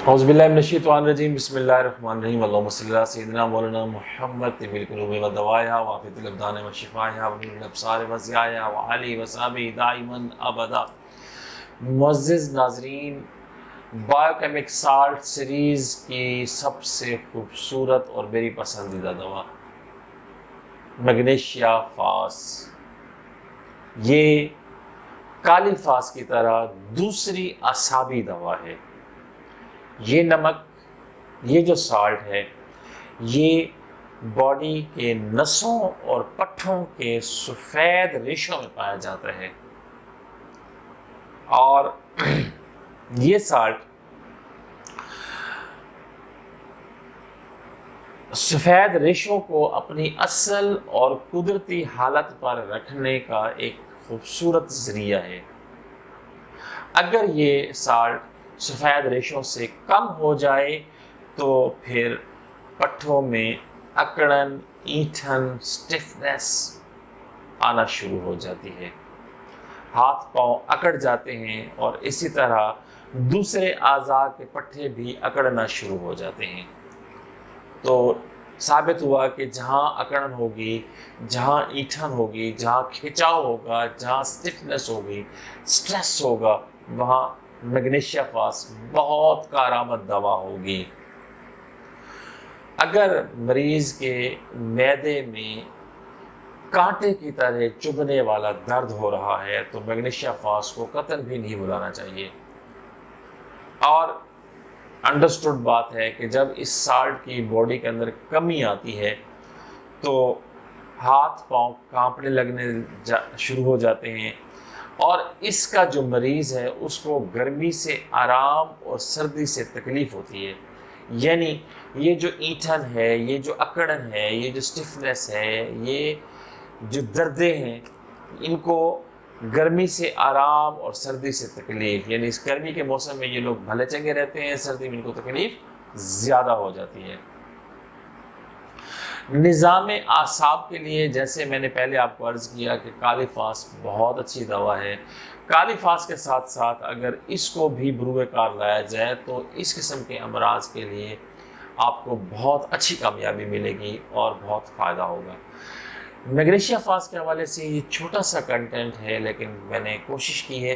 اعوذ باللہ من الشیطان الرجیم بسم اللہ الرحمن الرحیم اللہم صلی اللہ سیدنا مولانا محمد طب القلوب و دوائها وعافیت الابدان و شفائها ونور الابصار و ضیائها وعلی وصحبہ دائما ابدا۔ معزز ناظرین، بایوکیمک سالٹ سیریز کی سب سے خوبصورت اور میری پسندیدہ دوا میگنیشیا فاس، یہ کالی فاس کی طرح دوسری اعصابی دوا ہے۔ یہ نمک، یہ جو سالٹ ہے، یہ باڈی کے نسوں اور پٹھوں کے سفید ریشوں میں پایا جاتا ہے، اور یہ سالٹ سفید ریشوں کو اپنی اصل اور قدرتی حالت پر رکھنے کا ایک خوبصورت ذریعہ ہے۔ اگر یہ سالٹ سفید ریشوں سے کم ہو جائے تو پھر پٹھوں میں اکڑن، اینٹھن، سٹفنس آنا شروع ہو جاتی ہے، ہاتھ پاؤں اکڑ جاتے ہیں، اور اسی طرح دوسرے اعضاء کے پٹھے بھی اکڑنا شروع ہو جاتے ہیں۔ تو ثابت ہوا کہ جہاں اکڑن ہوگی، جہاں اینٹھن ہوگی، جہاں کھچاؤ ہوگا، جہاں سٹفنس ہوگی، سٹریس ہوگا، وہاں میگنیشیا فاس بہت کارآمد دوا ہوگی۔ اگر مریض کے معدے میں کانٹے کی طرح چبھنے والا درد ہو رہا ہے تو میگنیشیا فاس کو قطعاً بھی نہیں بلانا چاہیے۔ اور انڈرسٹوڈ بات ہے کہ جب اس سالٹ کی باڈی کے اندر کمی آتی ہے تو ہاتھ پاؤں کانپنے لگنے شروع ہو جاتے ہیں، اور اس کا جو مریض ہے اس کو گرمی سے آرام اور سردی سے تکلیف ہوتی ہے۔ یعنی یہ جو اینٹھن ہے، یہ جو اکڑن ہے، یہ جو سٹفنس ہے، یہ جو دردیں ہیں، ان کو گرمی سے آرام اور سردی سے تکلیف، یعنی اس گرمی کے موسم میں یہ لوگ بھلے چنگے رہتے ہیں، سردی میں ان کو تکلیف زیادہ ہو جاتی ہے۔ نظام اعصاب کے لیے، جیسے میں نے پہلے آپ کو عرض کیا کہ کالی فاس بہت اچھی دوا ہے۔ کالی فاس کے ساتھ ساتھ اگر اس کو بھی بروئے کار لایا جائے تو اس قسم کے امراض کے لیے آپ کو بہت اچھی کامیابی ملے گی اور بہت فائدہ ہوگا۔ میگنیشیا فاس کے حوالے سے یہ چھوٹا سا کنٹینٹ ہے، لیکن میں نے کوشش کی ہے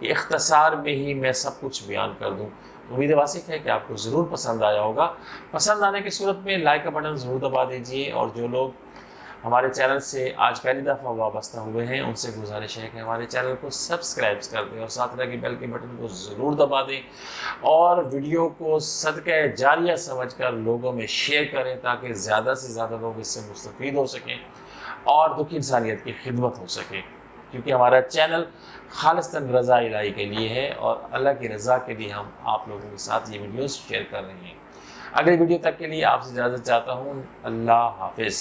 کہ اختصار میں ہی میں سب کچھ بیان کر دوں۔ امید واثق ہے کہ آپ کو ضرور پسند آیا ہوگا۔ پسند آنے کی صورت میں لائک کا بٹن ضرور دبا دیجئے، اور جو لوگ ہمارے چینل سے آج پہلی دفعہ وابستہ ہوئے ہیں ان سے گزارش ہے کہ ہمارے چینل کو سبسکرائب کر دیں، اور ساتھ لگے بیل کے بٹن کو ضرور دبا دیں، اور ویڈیو کو صدقہ جاریہ سمجھ کر لوگوں میں شیئر کریں تاکہ زیادہ سے زیادہ لوگ اس سے مستفید ہو سکیں اور دکھی انسانیت کی خدمت ہو سکے، کیونکہ ہمارا چینل خالصتاً رضا الہی کے لیے ہے، اور اللہ کی رضا کے لیے ہم آپ لوگوں کے ساتھ یہ ویڈیوز شیئر کر رہے ہیں۔ اگلی ویڈیو تک کے لیے آپ سے اجازت چاہتا ہوں۔ اللہ حافظ۔